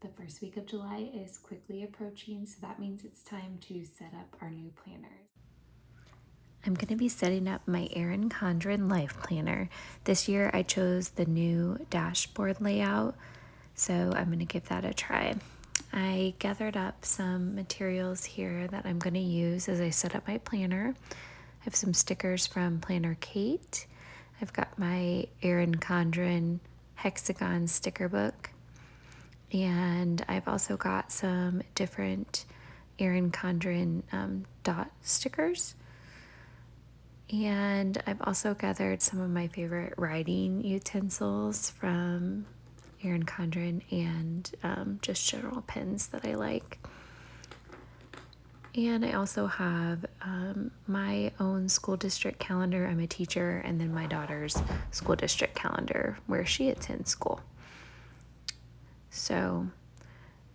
The first week of July is quickly approaching, so that means it's time to set up our new planners. I'm going to be setting up my Erin Condren Life Planner. This year I chose the new dashboard layout, so I'm going to give that a try. I gathered up some materials here that I'm going to use as I set up my planner. I have some stickers from Planner Kate. I've got my Erin Condren hexagon sticker book. And I've also got some different Erin Condren dot stickers. And I've also gathered some of my favorite writing utensils from Erin Condren and just general pens that I like. And I also have my own school district calendar. I'm a teacher, and then my daughter's school district calendar where she attends school. So I'm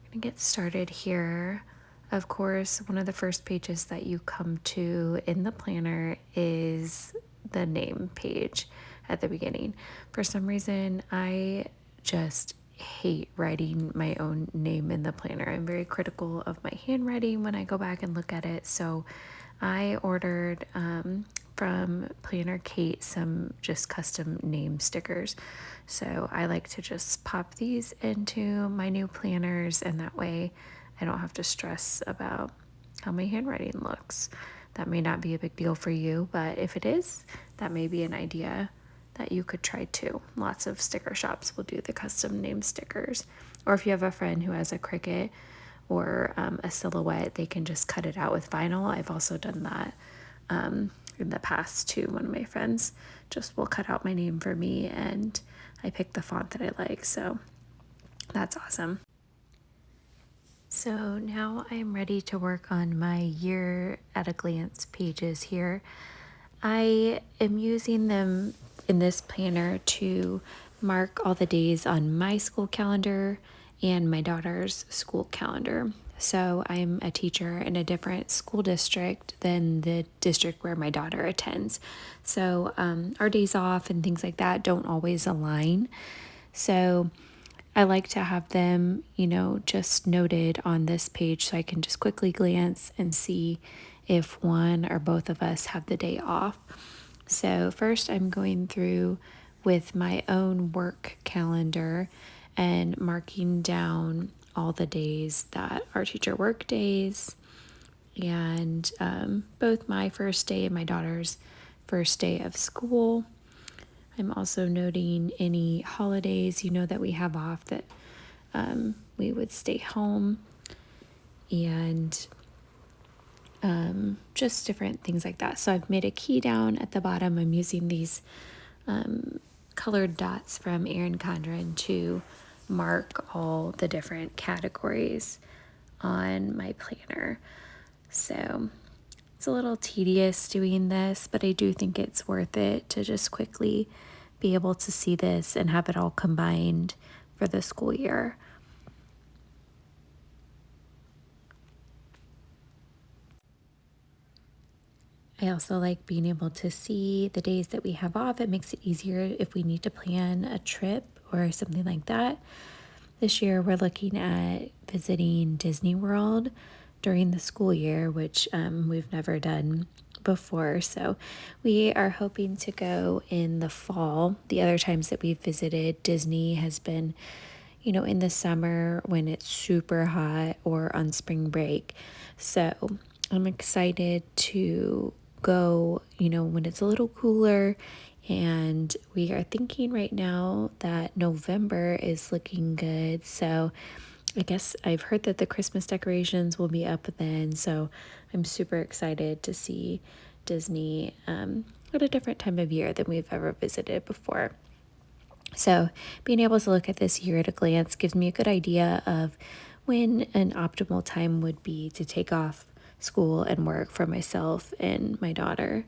going to get started here. Of course, one of the first pages that you come to in the planner is the name page at the beginning. For some reason, I just hate writing my own name in the planner. I'm very critical of my handwriting when I go back and look at it. So I ordered from Planner Kate some just custom name stickers. So I like to just pop these into my new planners, and that way I don't have to stress about how my handwriting looks. That may not be a big deal for you, but if it is, that may be an idea that you could try too. Lots of sticker shops will do the custom name stickers. Or if you have a friend who has a Cricut or a silhouette, they can just cut it out with vinyl. I've also done that in the past too. One of my friends just will cut out my name for me, and I pick the font that I like. So that's awesome. So now I'm ready to work on my year at a glance pages here. I am using them in this planner to mark all the days on my school calendar and my daughter's school calendar. So I'm a teacher in a different school district than the district where my daughter attends. So our days off and things like that don't always align. So I like to have them, just noted on this page so I can just quickly glance and see if one or both of us have the day off. So first I'm going through with my own work calendar and marking down all the days that are teacher work days, and both my first day and my daughter's first day of school. I'm also noting any holidays, that we have off that we would stay home, and just different things like that. So I've made a key down at the bottom. I'm using these colored dots from Erin Condren to mark all the different categories on my planner. So it's a little tedious doing this, but I do think it's worth it to just quickly be able to see this and have it all combined for the school year. I also like being able to see the days that we have off. It makes it easier if we need to plan a trip or something like that. This year we're looking at visiting Disney World during the school year, which we've never done before. So we are hoping to go in the fall. The other times that we've visited Disney has been, in the summer when it's super hot or on spring break. So I'm excited to go, when it's a little cooler. And we are thinking right now that November is looking good. So I guess I've heard that the Christmas decorations will be up then. So I'm super excited to see Disney at a different time of year than we've ever visited before. So being able to look at this year at a glance gives me a good idea of when an optimal time would be to take off school and work for myself and my daughter.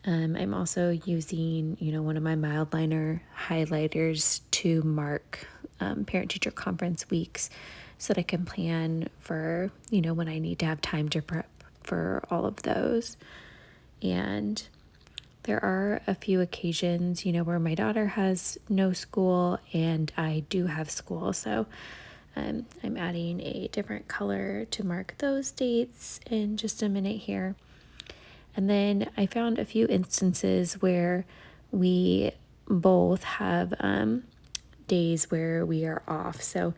I'm also using, one of my Mildliner highlighters to mark parent-teacher conference weeks so that I can plan for, when I need to have time to prep for all of those. And there are a few occasions, where my daughter has no school and I do have school. So I'm adding a different color to mark those dates in just a minute here. And then I found a few instances where we both have days where we are off. So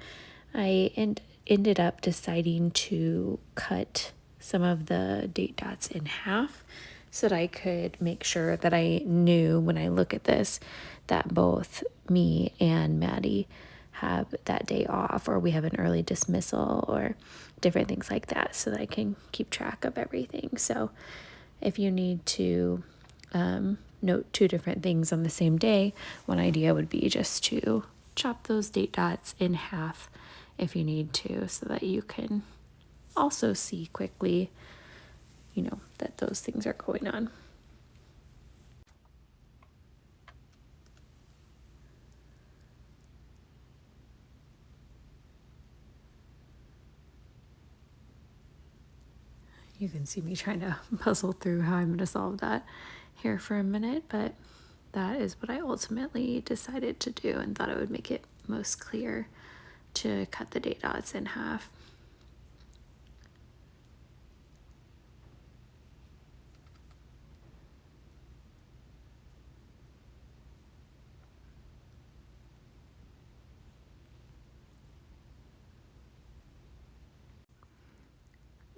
I ended up deciding to cut some of the date dots in half so that I could make sure that I knew when I look at this that both me and Maddie have that day off, or we have an early dismissal, or different things like that, so that I can keep track of everything. So if you need to note two different things on the same day, one idea would be just to chop those date dots in half if you need to, so that you can also see quickly, that those things are going on. You can see me trying to puzzle through how I'm going to solve that here for a minute, but that is what I ultimately decided to do and thought it would make it most clear to cut the date dots in half.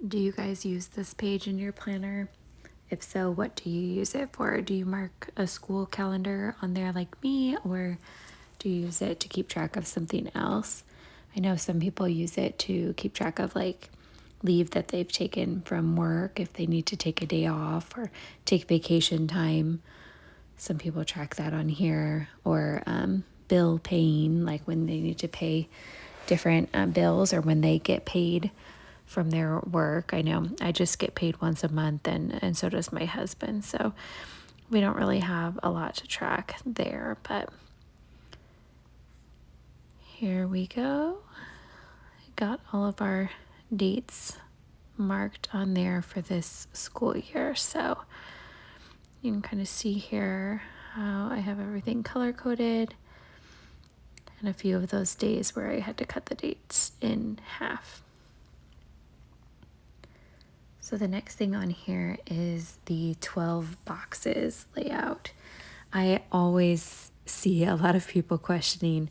Do you guys use this page in your planner? If so, what do you use it for? Do you mark a school calendar on there like me, or do you use it to keep track of something else? I know some people use it to keep track of like leave that they've taken from work if they need to take a day off or take vacation time. Some people track that on here, or bill paying, like when they need to pay different bills or when they get paid from their work. I know I just get paid once a month, and so does my husband. So we don't really have a lot to track there, but here we go. Got all of our dates marked on there for this school year. So you can kind of see here how I have everything color coded, and a few of those days where I had to cut the dates in half. So the next thing on here is the 12 boxes layout. I always see a lot of people questioning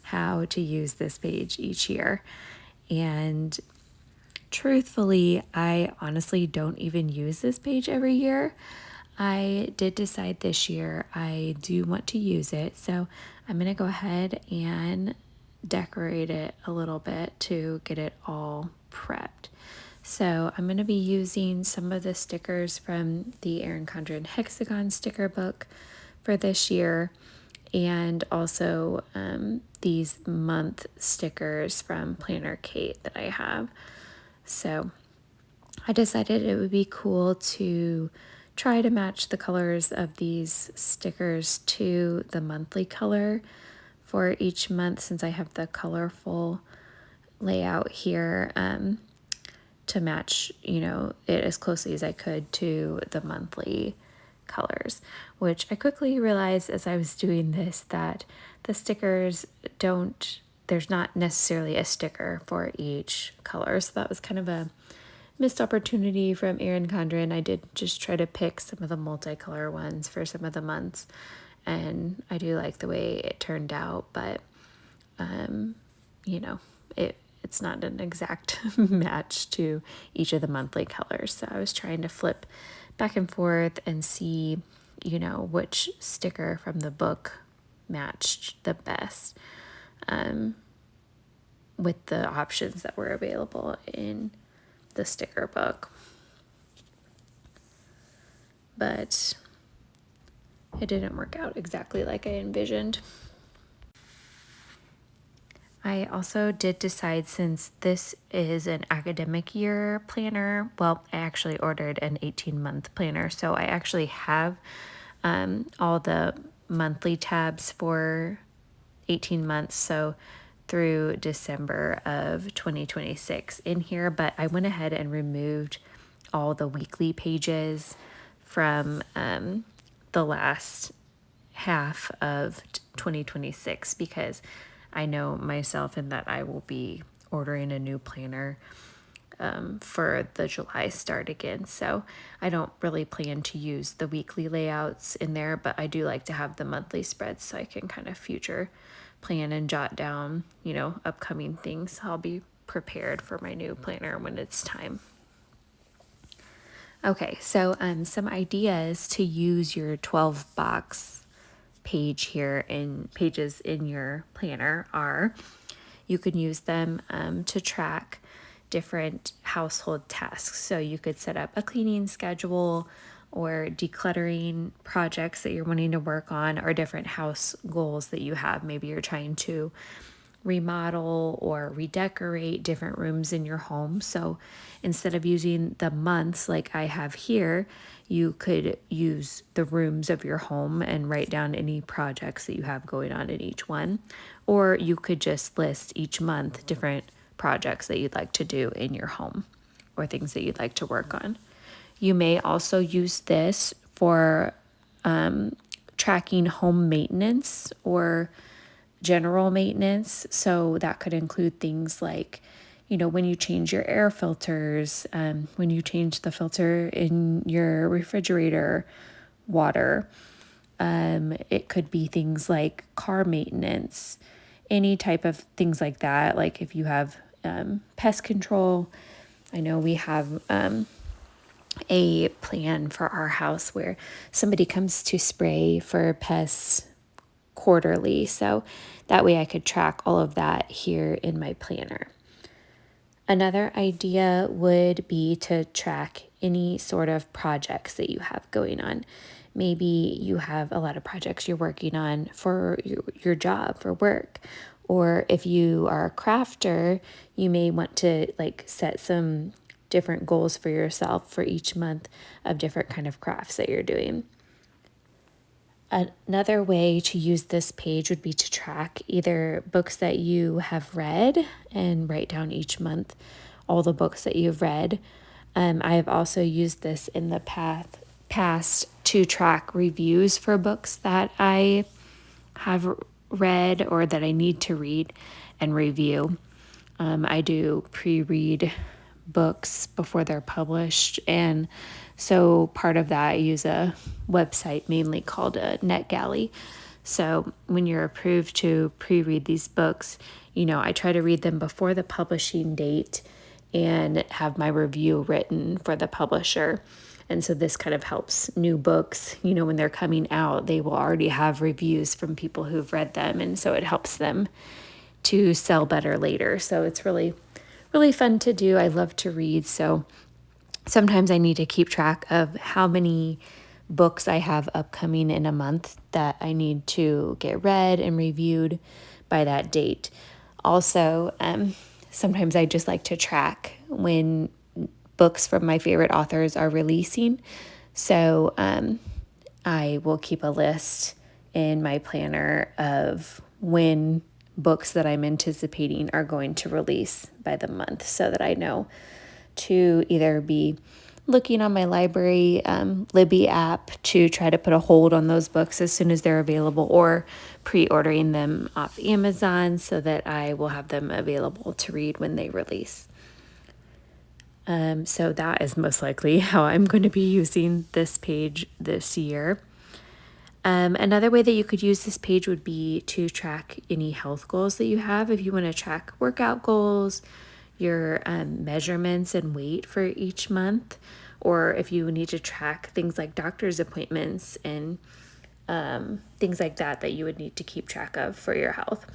how to use this page each year. And truthfully, I honestly don't even use this page every year. I did decide this year I do want to use it. So I'm going to go ahead and decorate it a little bit to get it all prepped. So I'm going to be using some of the stickers from the Erin Condren Hexagon sticker book for this year, and also these month stickers from Planner Kate that I have. So I decided it would be cool to try to match the colors of these stickers to the monthly color for each month, since I have the colorful layout here. To match, it as closely as I could to the monthly colors, which I quickly realized as I was doing this that the stickers there's not necessarily a sticker for each color. So that was kind of a missed opportunity from Erin Condren. I did just try to pick some of the multicolor ones for some of the months, and I do like the way it turned out, but it's not an exact match to each of the monthly colors. So I was trying to flip back and forth and see, which sticker from the book matched the best with the options that were available in the sticker book. But it didn't work out exactly like I envisioned. I also did decide, since this is an academic year planner, well, I actually ordered an 18-month planner, so I actually have all the monthly tabs for 18 months, so through December of 2026 in here, but I went ahead and removed all the weekly pages from the last half of 2026 because I know myself in that I will be ordering a new planner for the July start again. So I don't really plan to use the weekly layouts in there, but I do like to have the monthly spreads so I can kind of future plan and jot down, upcoming things. I'll be prepared for my new planner when it's time. Okay, so some ideas to use your 12 box page here in pages in your planner are you can use them to track different household tasks. So you could set up a cleaning schedule or decluttering projects that you're wanting to work on, or different house goals that you have. Maybe you're trying to remodel or redecorate different rooms in your home. So instead of using the months like I have here, you could use the rooms of your home and write down any projects that you have going on in each one. Or you could just list each month different projects that you'd like to do in your home or things that you'd like to work on. You may also use this for tracking home maintenance or general maintenance. So that could include things like, when you change your air filters, when you change the filter in your refrigerator water. It could be things like car maintenance, any type of things like that. Like if you have pest control, I know we have a plan for our house where somebody comes to spray for pests quarterly. So that way I could track all of that here in my planner. Another idea would be to track any sort of projects that you have going on. Maybe you have a lot of projects you're working on for your job, for work. Or if you are a crafter, you may want to set some different goals for yourself for each month of different kind of crafts that you're doing. Another way to use this page would be to track either books that you have read and write down each month all the books that you've read. I have also used this in the past to track reviews for books that I have read or that I need to read and review. I do pre-read books before they're published, and so part of that I use a website mainly called a NetGalley. So when you're approved to pre-read these books, I try to read them before the publishing date and have my review written for the publisher. And so this kind of helps new books, when they're coming out, they will already have reviews from people who've read them. And so it helps them to sell better later. So it's really, really fun to do. I love to read. So sometimes I need to keep track of how many books I have upcoming in a month that I need to get read and reviewed by that date. Also, sometimes I just like to track when books from my favorite authors are releasing. So I will keep a list in my planner of when books that I'm anticipating are going to release by the month so that I know to either be looking on my library Libby app to try to put a hold on those books as soon as they're available, or pre-ordering them off Amazon so that I will have them available to read when they release. So that is most likely how I'm going to be using this page this year. Another way that you could use this page would be to track any health goals that you have. If you want to track workout goals, your measurements and weight for each month, or if you need to track things like doctor's appointments and things like that you would need to keep track of for your health.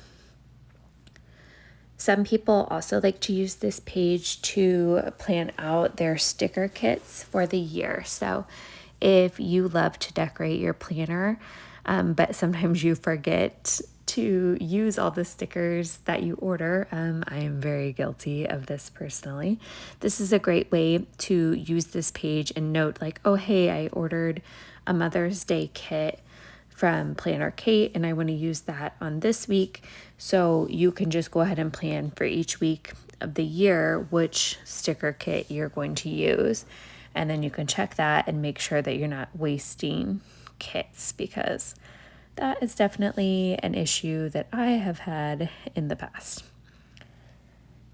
Some people also like to use this page to plan out their sticker kits for the year. So if you love to decorate your planner, but sometimes you forget to use all the stickers that you order, I am very guilty of this personally. This is a great way to use this page and note oh, hey, I ordered a Mother's Day kit from Planner Kate, and I want to use that on this week. So you can just go ahead and plan for each week of the year which sticker kit you're going to use. And then you can check that and make sure that you're not wasting kits, because that is definitely an issue that I have had in the past.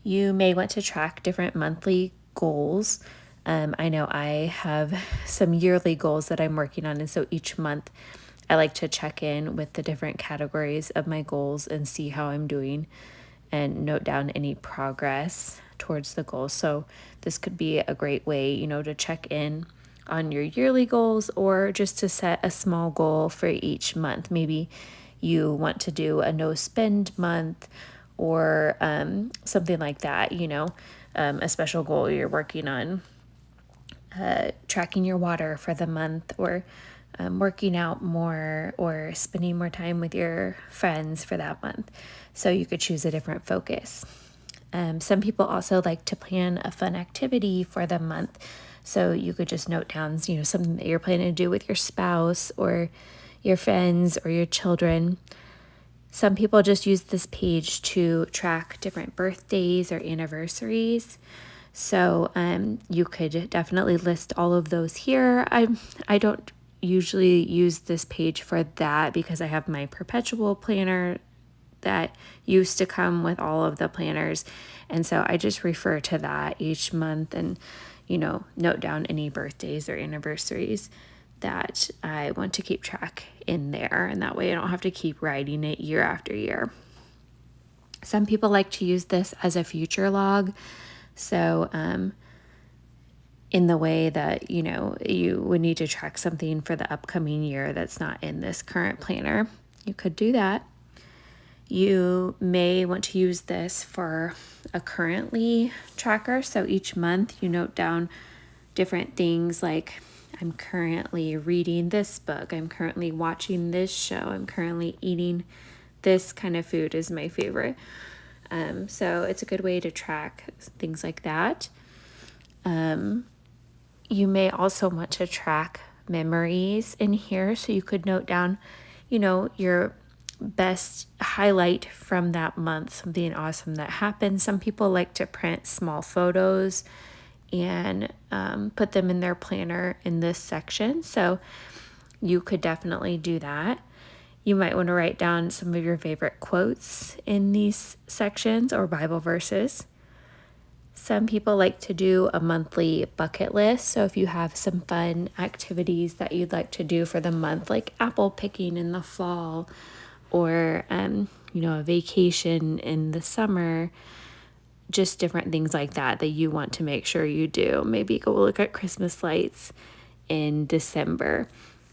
You may want to track different monthly goals. I know I have some yearly goals that I'm working on, and so each month I like to check in with the different categories of my goals and see how I'm doing and note down any progress towards the goals. So this could be a great way, to check in on your yearly goals or just to set a small goal for each month. Maybe you want to do a no spend month or something like that, a special goal you're working on, tracking your water for the month, or working out more, or spending more time with your friends for that month. So you could choose a different focus. Some people also like to plan a fun activity for the month. So you could just note down, something that you're planning to do with your spouse or your friends or your children. Some people just use this page to track different birthdays or anniversaries. So you could definitely list all of those here. I don't usually use this page for that because I have my perpetual planner that used to come with all of the planners. And so I just refer to that each month and, note down any birthdays or anniversaries that I want to keep track in there. And that way I don't have to keep writing it year after year. Some people like to use this as a future log. So, in the way that, you would need to track something for the upcoming year that's not in this current planner, you could do that. You may want to use this for a currently tracker. So each month you note down different things like, I'm currently reading this book, I'm currently watching this show, I'm currently eating this kind of food is my favorite. So it's a good way to track things like that. You may also want to track memories in here. So you could note down, your best highlight from that month, something awesome that happened. Some people like to print small photos and put them in their planner in this section. So you could definitely do that. You might want to write down some of your favorite quotes in these sections or Bible verses. Some people like to do a monthly bucket list. So if you have some fun activities that you'd like to do for the month, like apple picking in the fall, or a vacation in the summer, just different things like that you want to make sure you do. Maybe go look at Christmas lights in December.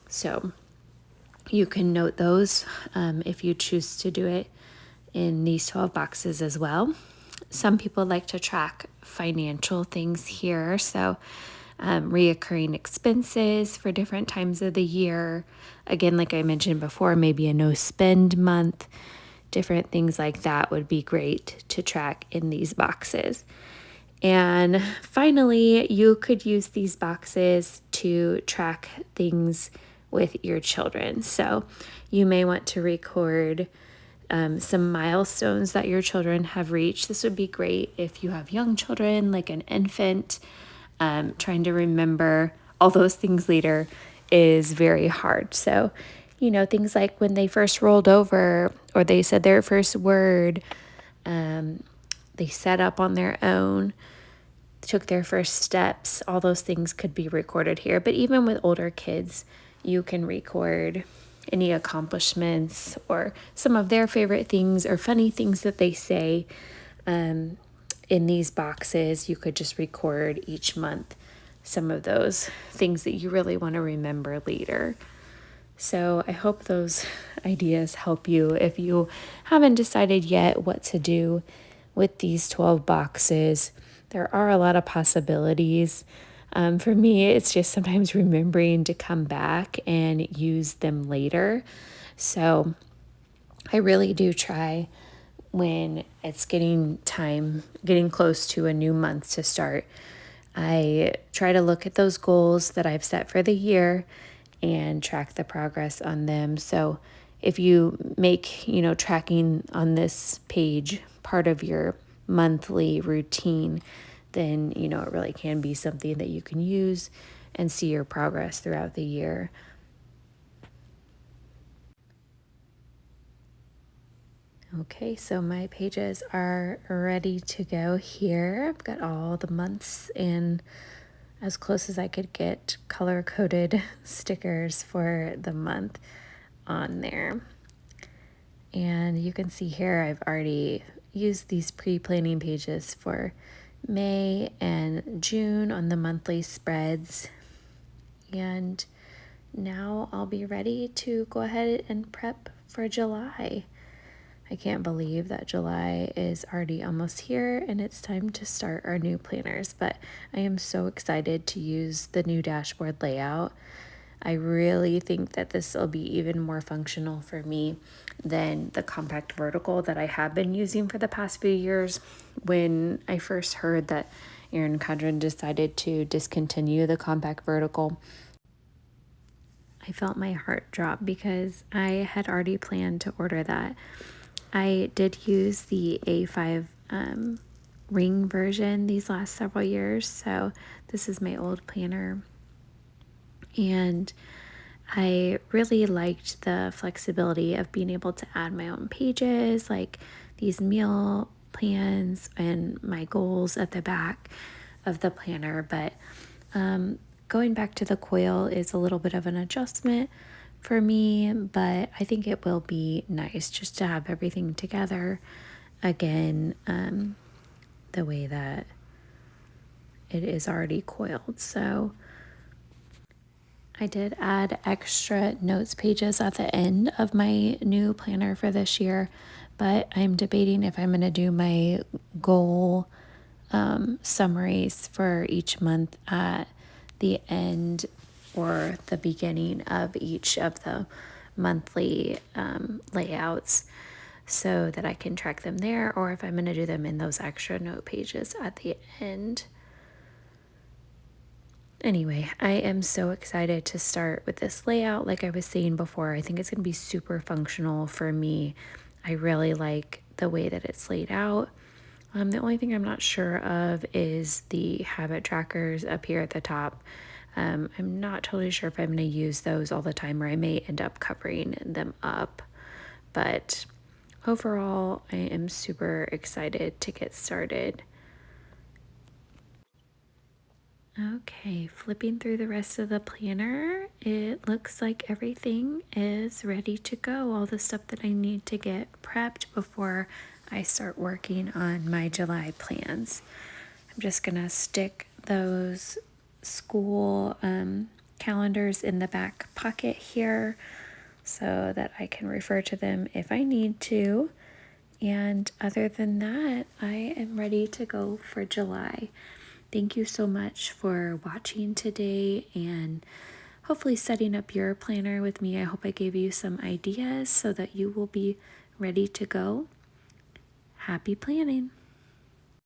So you can note those if you choose to do it in these 12 boxes as well. Some people like to track financial things here. So reoccurring expenses for different times of the year. Again, like I mentioned before, maybe a no spend month. Different things like that would be great to track in these boxes. And finally, you could use these boxes to track things with your children. So you may want to record some milestones that your children have reached. This would be great if you have young children, like an infant. Trying to remember all those things later is very hard. So, things like when they first rolled over or they said their first word, they sat up on their own, took their first steps, all those things could be recorded here. But even with older kids, you can record any accomplishments or some of their favorite things or funny things that they say. In these boxes, you could just record each month some of those things that you really want to remember later. So I hope those ideas help you if you haven't decided yet what to do with these 12 boxes. There are a lot of possibilities. For me, it's just sometimes remembering to come back and use them later. So I really do try when it's getting close to a new month to start. I try to look at those goals that I've set for the year and track the progress on them. So if you make, tracking on this page part of your monthly routine, then, it really can be something that you can use and see your progress throughout the year. Okay, so my pages are ready to go here. I've got all the months and as close as I could get color coded stickers for the month on there. And you can see here I've already used these pre-planning pages for May and June on the monthly spreads. And now I'll be ready to go ahead and prep for July. I can't believe that July is already almost here and it's time to start our new planners, but I am so excited to use the new dashboard layout. I really think that this will be even more functional for me than the compact vertical that I have been using for the past few years. When I first heard that Erin Condren decided to discontinue the compact vertical, I felt my heart drop because I had already planned to order that. I did use the A5 ring version these last several years, so this is my old planner. And I really liked the flexibility of being able to add my own pages, like these meal plans and my goals at the back of the planner. But going back to the coil is a little bit of an adjustment for me, but I think it will be nice just to have everything together again, the way that it is already coiled. So I did add extra notes pages at the end of my new planner for this year, but I'm debating if I'm going to do my goal summaries for each month at the end or the beginning of each of the monthly layouts so that I can track them there, or if I'm going to do them in those extra note pages at the end. Anyway, I am so excited to start with this layout. Like I was saying before, I think it's going to be super functional for me. I really like the way that it's laid out. The only thing I'm not sure of is the habit trackers up here at the top. I'm not totally sure if I'm going to use those all the time, or I may end up covering them up. But overall, I am super excited to get started. Okay, flipping through the rest of the planner, it looks like everything is ready to go. All the stuff that I need to get prepped before I start working on my July plans. I'm just gonna stick those school calendars in the back pocket here so that I can refer to them if I need to. And other than that, I am ready to go for July. Thank you so much for watching today and hopefully setting up your planner with me. I hope I gave you some ideas so that you will be ready to go. Happy planning!